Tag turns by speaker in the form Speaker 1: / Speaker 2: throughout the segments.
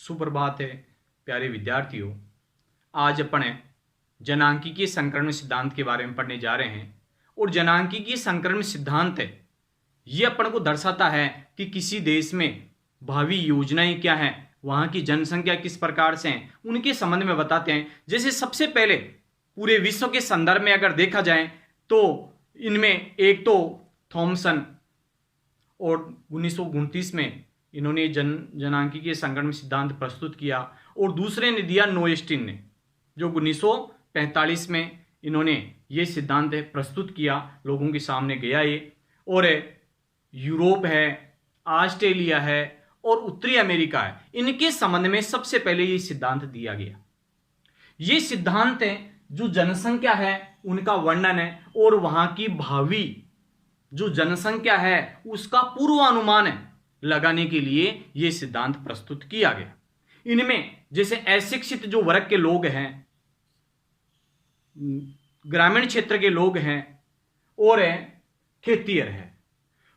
Speaker 1: सुप्रभात है प्यारे विद्यार्थियों। आज अपन जनांकीय संक्रमण सिद्धांत के बारे में पढ़ने जा रहे हैं। और जनांकीय संक्रमण सिद्धांत है ये अपन को दर्शाता है कि किसी देश में भावी योजनाएं क्या हैं, वहां की जनसंख्या किस प्रकार से है, उनके संबंध में बताते हैं। जैसे सबसे पहले पूरे विश्व के संदर्भ में अगर देखा जाए तो इनमें एक तो थॉमसन और 1929 में इन्होंने जनांकीय संक्रमण सिद्धांत प्रस्तुत किया, और दूसरे ने दिया नोएस्टिन ने, जो 1945 में इन्होंने ये सिद्धांत प्रस्तुत किया, लोगों के सामने गया ये। और यूरोप है, ऑस्ट्रेलिया है और उत्तरी अमेरिका है, इनके संबंध में सबसे पहले ये सिद्धांत दिया गया। ये सिद्धांत है जो जनसंख्या है उनका वर्णन है, और वहां की भावी जो जनसंख्या है उसका पूर्वानुमान है लगाने के लिए यह सिद्धांत प्रस्तुत किया गया। इनमें जैसे अशिक्षित जो वर्ग के लोग हैं, ग्रामीण क्षेत्र के लोग हैं और खेतिहर है,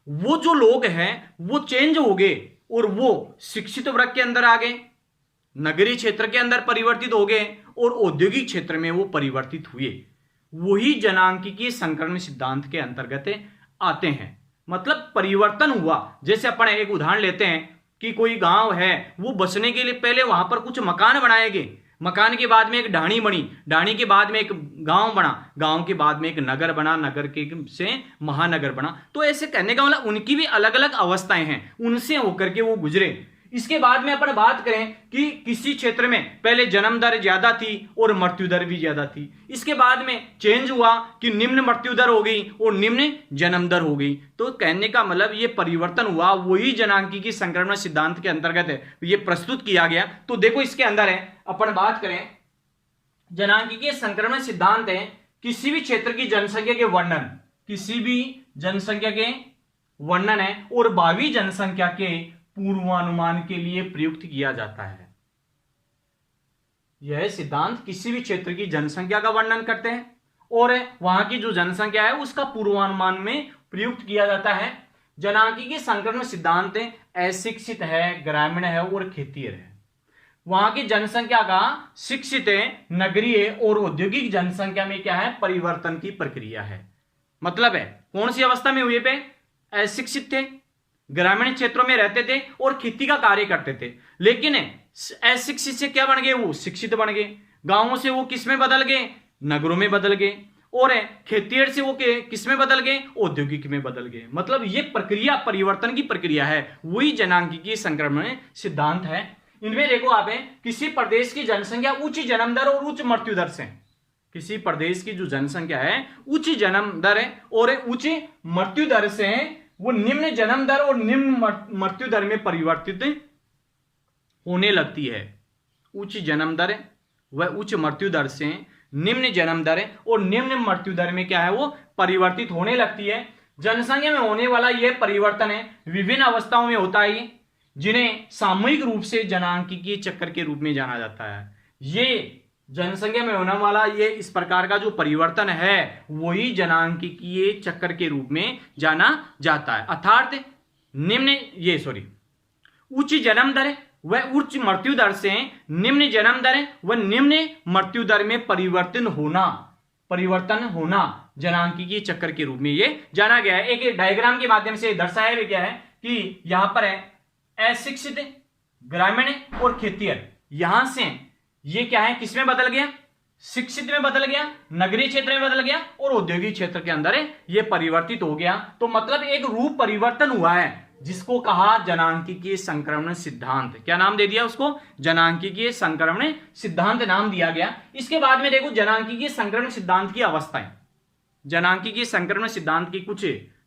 Speaker 1: वो जो लोग हैं वो चेंज हो गए और वो शिक्षित वर्ग के अंदर आ गए, नगरीय क्षेत्र के अंदर परिवर्तित हो गए और औद्योगिक क्षेत्र में वो परिवर्तित हुए। वही जनांकीय संक्रमण सिद्धांत के अंतर्गत आते हैं। मतलब परिवर्तन हुआ। जैसे अपन एक उदाहरण लेते हैं कि कोई गांव है, वो बसने के लिए पहले वहां पर कुछ मकान बनाए गए, मकान के बाद में एक ढाणी बनी, ढाणी के बाद में एक गांव बना, गांव के बाद में एक नगर बना, नगर के से महानगर बना। तो ऐसे कहने का मतलब उनकी भी अलग अलग अवस्थाएं हैं, उनसे होकर के वो गुजरे। इसके बाद में अपन बात करें कि किसी क्षेत्र में पहले जन्म दर ज्यादा थी और मृत्यु दर भी ज्यादा थी, इसके बाद में चेंज हुआ कि निम्न मृत्यु दर हो गई और निम्न जन्म दर हो गई। तो कहने का मतलब ये परिवर्तन हुआ, वही जनांकीय संक्रमण सिद्धांत के अंतर्गत है ये प्रस्तुत किया गया। तो देखो इसके अंदर है, अपन बात करें जनांकीय संक्रमण सिद्धांत है किसी भी क्षेत्र की जनसंख्या के वर्णन, किसी भी जनसंख्या के वर्णन है और भावी जनसंख्या के पूर्वानुमान के लिए प्रयुक्त किया जाता है। यह सिद्धांत किसी भी क्षेत्र की जनसंख्या का वर्णन करते हैं और वहां की जो जनसंख्या है उसका पूर्वानुमान में प्रयुक्त किया जाता है। जनांकीय संक्रमण सिद्धांत अशिक्षित है, ग्रामीण है और खेतिहर है। वहां की जनसंख्या का शिक्षित है, नगरीय और औद्योगिक जनसंख्या में क्या है, परिवर्तन की प्रक्रिया है। मतलब है कौन सी अवस्था में हुए पे अशिक्षित थे, ग्रामीण क्षेत्रों में रहते थे और खेती का कार्य करते थे, लेकिन अशिक्षित से क्या बन गए, वो शिक्षित बन गए। गांवों से वो किस में बदल गए, नगरों में बदल गए, और खेतिहर से वो किस में बदल गए, औद्योगिक में बदल गए। मतलब ये प्रक्रिया परिवर्तन की प्रक्रिया है, वही जनांकीय संक्रमण सिद्धांत है। इनमें देखो आप किसी प्रदेश की जनसंख्या उच्च जन्म दर और उच्च मृत्यु दर से, किसी प्रदेश की जो जनसंख्या है उच्च जन्म दर है और उच्च मृत्यु दर से वो निम्न जन्म दर और निम्न मृत्यु दर में परिवर्तित होने लगती है। उच्च जन्म दर व उच्च मृत्यु दर से निम्न जन्म दर और निम्न मृत्यु दर में क्या है, वो परिवर्तित होने लगती है। जनसंख्या में होने वाला यह परिवर्तन है विभिन्न अवस्थाओं में होता है, जिन्हें सामूहिक रूप से जनांकीय चक्कर के रूप में जाना जाता है। ये जनसंख्या में होने वाला ये इस प्रकार का जो परिवर्तन है वही जनांकीय चक्कर के रूप में जाना जाता है। अर्थात उच्च जन्म दर व उच्च मृत्यु दर से निम्न जन्म दर व निम्न मृत्यु दर में परिवर्तन होना जनांकीय चक्कर के रूप में ये जाना गया है। एक डायग्राम के माध्यम से दर्शाया गया है कि यहां पर है अशिक्षित, ग्रामीण और खेतिहर, यहां से ये क्या है, किसमें बदल गया, शिक्षित में बदल गया, नगरीय क्षेत्र में बदल गया और औद्योगिक क्षेत्र के अंदर ये परिवर्तित हो गया। तो मतलब एक रूप परिवर्तन हुआ है जिसको कहा जनांकीय संक्रमण सिद्धांत। क्या नाम दे दिया उसको, जनांकीय संक्रमण सिद्धांत नाम दिया गया। इसके बाद में देखो जनांकीय संक्रमण सिद्धांत की अवस्थाएं। जनांकीय संक्रमण सिद्धांत की कुछ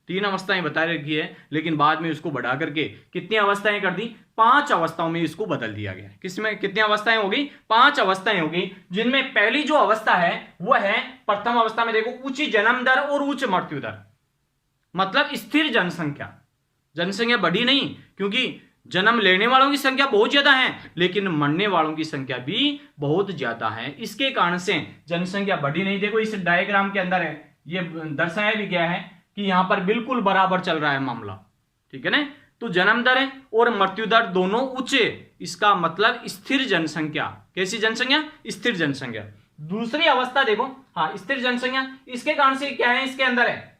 Speaker 1: 3 अवस्थाएं बता रखी है, लेकिन बाद में उसको बढ़ा करके कितनी अवस्थाएं कर दी, 5 अवस्थाओं में इसको बदल दिया गया। किसमें कितनी अवस्थाएं हो गई, 5 अवस्थाएं हो गई, जिनमें पहली जो अवस्था है वह है, प्रथम अवस्था में देखो उच्च जन्म दर और उच्च मृत्यु दर। मतलब स्थिर जनसंख्या, जनसंख्या बढ़ी नहीं, क्योंकि जन्म लेने वालों की संख्या बहुत ज्यादा है लेकिन मरने वालों की संख्या भी बहुत ज्यादा है, इसके कारण से जनसंख्या बढ़ी नहीं। देखो इस डायग्राम के अंदर है ये दर्शाया भी गया है कि यहां पर बिल्कुल बराबर चल रहा है मामला, ठीक है ना। तो जन्म दर और मृत्यु दर दोनों ऊंचे, इसका मतलब स्थिर जनसंख्या। कैसी जनसंख्या? स्थिर जनसंख्या। दूसरी अवस्था देखो, हाँ स्थिर जनसंख्या, इसके कारण से क्या है, इसके अंदर है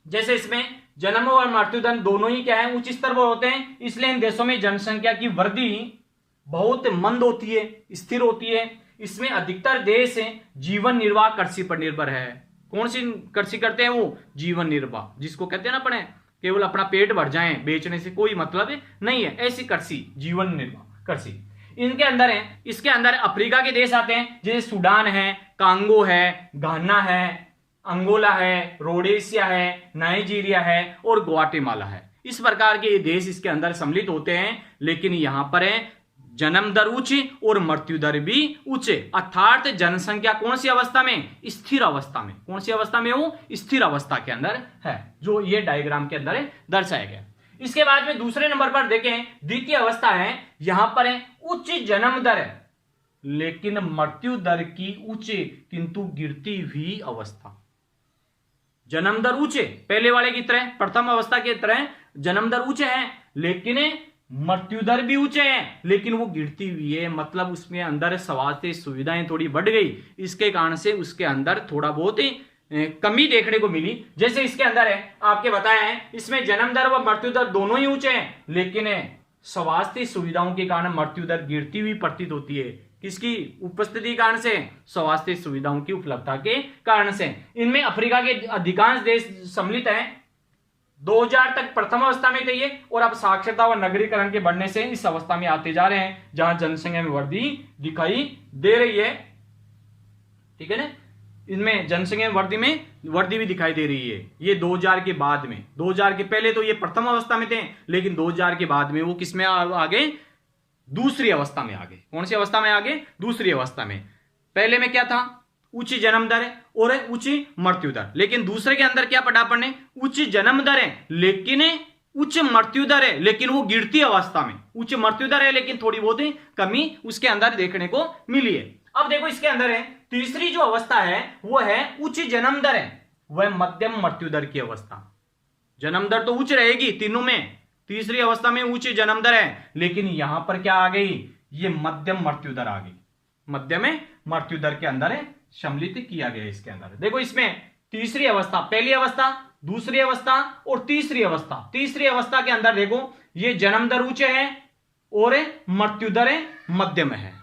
Speaker 1: जैसे इसमें जन्म और मृत्यु दर दोनों ही क्या है, उच्च स्तर पर होते हैं, इसलिए इन देशों में जनसंख्या की वृद्धि बहुत मंद होती है, स्थिर होती है। इसमें अधिकतर देश जीवन निर्वाह कृषि पर निर्भर है। कौन सी कृषि करते हैं वो? जीवन निर्वाह, जिसको कहते हैं ना अपने केवल अपना पेट भर जाए, बेचने से कोई मतलब नहीं है, ऐसी कृषि जीवन निर्वाह कृषि इनके अंदर है। इसके अंदर अफ्रीका के देश आते हैं, जैसे सूडान है, कांगो है, घाना है, अंगोला है, रोडेशिया है, नाइजीरिया है और ग्वाटेमाला है। इस प्रकार के ये देश इसके अंदर सम्मिलित होते हैं, लेकिन यहां पर है जन्म दर ऊंची और मृत्यु दर भी ऊंचे, अर्थात जनसंख्या कौन सी अवस्था में? स्थिर अवस्था में। कौन सी अवस्था में? वो स्थिर अवस्था के अंदर है, जो ये डायग्राम के अंदर दर्शाया गया। इसके बाद में दूसरे नंबर पर देखें, द्वितीय अवस्था है, यहां पर है उच्च जन्म दर है लेकिन मृत्यु दर की ऊंचे किंतु गिरती हुई अवस्था। जन्म दर ऊंचे पहले वाले की तरह, प्रथम अवस्था की तरह जन्म दर ऊंचे हैं, लेकिन मृत्यु दर भी ऊंचे हैं, लेकिन वो गिरती हुई है, मतलब उसमें अंदर स्वास्थ्य सुविधाएं थोड़ी बढ़ गई, इसके कारण से उसके अंदर थोड़ा बहुत कमी देखने को मिली। जैसे इसके अंदर है आपके बताया है, इसमें जन्म दर व मृत्यु दर दोनों ही ऊंचे हैं, लेकिन स्वास्थ्य सुविधाओं के कारण मृत्यु दर गिरती हुई प्रतीत होती है। किसकी उपस्थिति के कारण से? स्वास्थ्य सुविधाओं की उपलब्धता के कारण से। इनमें अफ्रीका के अधिकांश देश सम्मिलित हैं। 2000 तक प्रथम अवस्था में थे ये, और अब साक्षरता व नगरीकरण के बढ़ने से इस अवस्था में आते जा रहे हैं, जहां जनसंख्या में वृद्धि दिखाई दे रही है। ठीक है ना, इनमें जनसंख्या में वृद्धि भी दिखाई दे रही है। ये 2000 के बाद में, 2000 के पहले तो ये प्रथम अवस्था में थे, लेकिन 2000 के बाद में वो किस में आ गए? दूसरी अवस्था में आ गए। कौन सी अवस्था में आ गए? दूसरी अवस्था में। पहले में क्या था? ऊंची जन्म दर है और ऊंची मृत्यु दर, लेकिन दूसरे के अंदर क्या पढ़ा आपने? उच्च जन्म दर है लेकिन उच्च मृत्यु दर है, लेकिन वो गिरती अवस्था में। उच्च मृत्यु दर है लेकिन थोड़ी बहुत कमी उसके अंदर देखने को मिली है। अब देखो इसके अंदर है तीसरी जो अवस्था है वो है उच्च जन्म दर है, वह मध्यम मृत्यु दर की अवस्था। जन्म दर तो उच्च रहेगी तीनों में, तीसरी अवस्था में उच्च जन्म दर है, लेकिन यहां पर क्या आ गई? ये मध्यम मृत्यु दर आ गई। मध्यम मृत्यु दर के अंदर सम्मिलित किया गया इसके अंदर। देखो इसमें तीसरी अवस्था, पहली अवस्था, दूसरी अवस्था और तीसरी अवस्था। तीसरी अवस्था के अंदर देखो ये जन्म दर ऊंचे है और मृत्यु दर मध्यम है।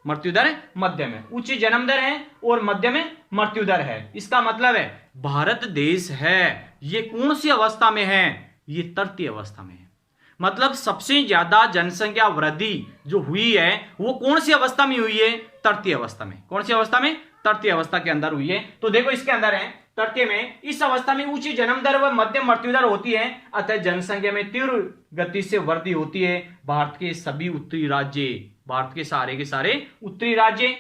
Speaker 1: मृत्यु दर मध्यम है, उच्च जन्म दर है और मध्यम मृत्यु दर है। इसका मतलब है भारत देश है ये कौन सी अवस्था में है? ये तृतीय अवस्था में है। मतलब सबसे ज्यादा जनसंख्या वृद्धि जो हुई है वो कौन सी अवस्था में हुई है? तृतीय अवस्था में। कौन सी अवस्था में? तृतीय अवस्था के अंदर हुई है। तो देखो इसके अंदर है तृतीय में, इस अवस्था में ऊंची जन्म दर व मध्यम मृत्यु दर होती है, अतः जनसंख्या में तीव्र गति से वृद्धि होती है। भारत के सभी उत्तरी राज्य, भारत के सारे उत्तरी राज्य,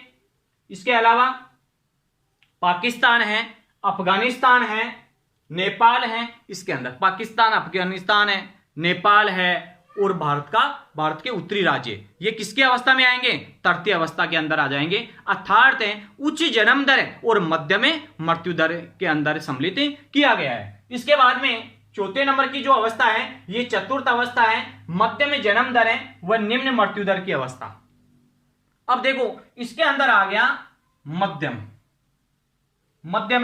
Speaker 1: इसके अलावा पाकिस्तान है, अफगानिस्तान है, नेपाल है, इसके अंदर पाकिस्तान, अफगानिस्तान है, नेपाल है और भारत के उत्तरी राज्य, ये किसकी अवस्था में आएंगे? तृतीय अवस्था के अंदर आ जाएंगे। अर्थात उच्च जन्म दर और मध्यम मृत्यु दर के अंदर सम्मिलित किया गया है। इसके बाद में चौथे नंबर की जो अवस्था है ये चतुर्थ अवस्था है, मध्यम जन्म दर है व निम्न मृत्यु दर की अवस्था। अब देखो इसके अंदर आ गया मध्यम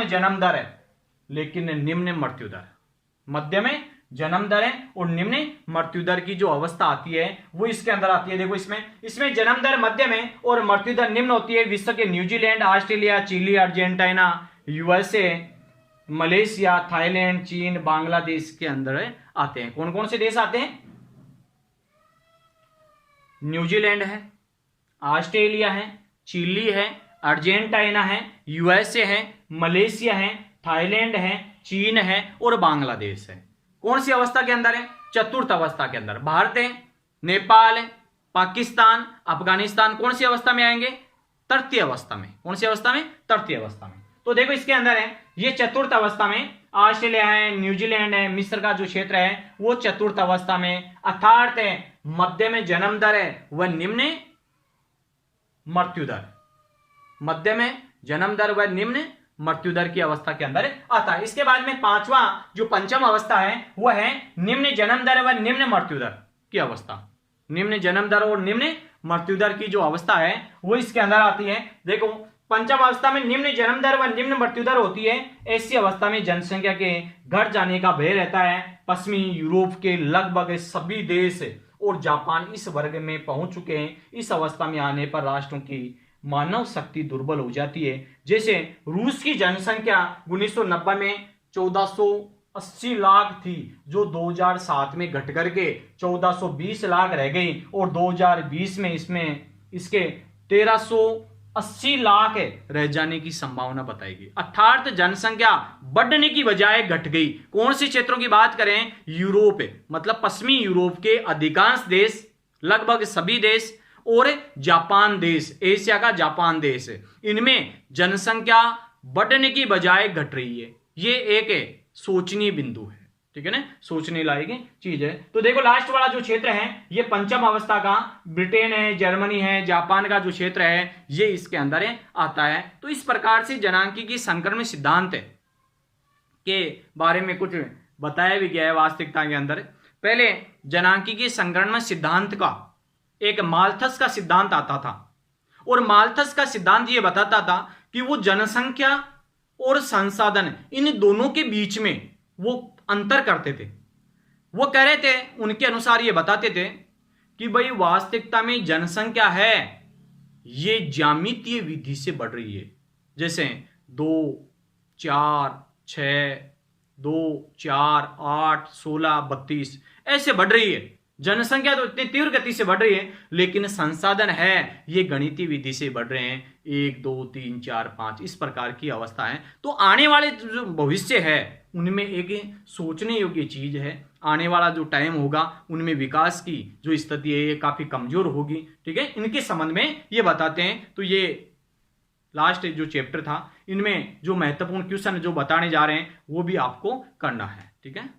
Speaker 1: जन्म दर है लेकिन निम्न मृत्यु दर। मध्यम जन्म दर है और निम्न मृत्यु दर की जो अवस्था आती है वो इसके अंदर आती है। देखो इसमें जन्म दर मध्यम है और मृत्यु दर निम्न होती है। विश्व के New Zealand, Australia, Chile, Argentina, USA, Malaysia, Thailand, चीन, बांग्लादेश के अंदर आते हैं। कौन कौन से देश आते हैं? न्यूजीलैंड है, ऑस्ट्रेलिया है, चिली है, अर्जेंटीना है, यूएसए है, मलेशिया है, थाईलैंड है, चीन है और बांग्लादेश है। कौन सी अवस्था के अंदर है? चतुर्थ अवस्था के अंदर। भारत है, नेपाल है, पाकिस्तान, अफगानिस्तान कौन सी अवस्था में आएंगे? तृतीय अवस्था में। कौन सी अवस्था में? तृतीय अवस्था में। तो देखो इसके अंदर है ये चतुर्थ अवस्था में, ऑस्ट्रेलिया है, न्यूजीलैंड है, मिस्र का जो क्षेत्र है वो चतुर्थ अवस्था में। अर्थात है मध्यम जन्म दर है वह निम्न मृत्यु दर। मध्यम जन्म दर व निम्न मृत्युदर की अवस्था के अंदर आता है। इसके बाद में पांचवा जो पंचम अवस्था है वह है निम्न जन्म दर व निम्न मृत्युदर की अवस्था। निम्न जन्म दर और निम्न मृत्युदर की जो अवस्था है वो इसके अंदर आती है। देखो, पंचम अवस्था में निम्न जन्म दर व निम्न मृत्युदर होती है। ऐसी अवस्था में जनसंख्या के घट जाने का भय रहता है। पश्चिमी यूरोप के लगभग सभी देश और जापान इस वर्ग में पहुंच चुके हैं। इस अवस्था में आने पर राष्ट्रों की मानव शक्ति दुर्बल हो जाती है। जैसे रूस की जनसंख्या 1990 में 1480 लाख थी, जो 2007 में घट करके 1420 लाख रह गई और 2020 में इसके 1380 लाख रह जाने की संभावना बताई गई। अर्थात जनसंख्या बढ़ने की बजाय घट गई। कौन से क्षेत्रों की बात करें? यूरोप, मतलब पश्चिमी यूरोप के अधिकांश देश, लगभग सभी देश, और जापान देश, एशिया का जापान देश, इनमें जनसंख्या बढ़ने की बजाय घट रही है। ये एक सोचनीय बिंदु है, ठीक है ना, सोचने लायक चीज है। तो देखो, लास्ट वाला जो क्षेत्र है ये पंचम अवस्था का ब्रिटेन है, जर्मनी है, जापान का जो क्षेत्र है ये इसके अंदर आता है। तो इस प्रकार से जनांकीय संक्रमण सिद्धांत के बारे में कुछ बताया भी गया है वास्तविकता के अंदर। पहले जनांकीय संक्रमण सिद्धांत का एक माल्थस का सिद्धांत आता था, और माल्थस का सिद्धांत यह बताता था कि वो जनसंख्या और संसाधन इन दोनों के बीच में वो अंतर करते थे। वो कह रहे थे, उनके अनुसार ये बताते थे कि भाई वास्तविकता में जनसंख्या है ये ज्यामितीय विधि से बढ़ रही है। जैसे 2, 4, 6, 2, 4, 8, 16, 32 ऐसे बढ़ रही है। जनसंख्या तो इतनी तीव्र गति से बढ़ रही है, लेकिन संसाधन है ये गणितीय विधि से बढ़ रहे हैं। 1, 2, 3, 4, 5 इस प्रकार की अवस्था है। तो आने वाले जो भविष्य है उनमें एक सोचने योग्य चीज है। आने वाला जो टाइम होगा उनमें विकास की जो स्थिति है ये काफी कमजोर होगी, ठीक है। इनके संबंध में ये बताते हैं। तो ये लास्ट जो चैप्टर था, इनमें जो महत्वपूर्ण क्वेश्चन जो बताने जा रहे हैं वो भी आपको करना है, ठीक है।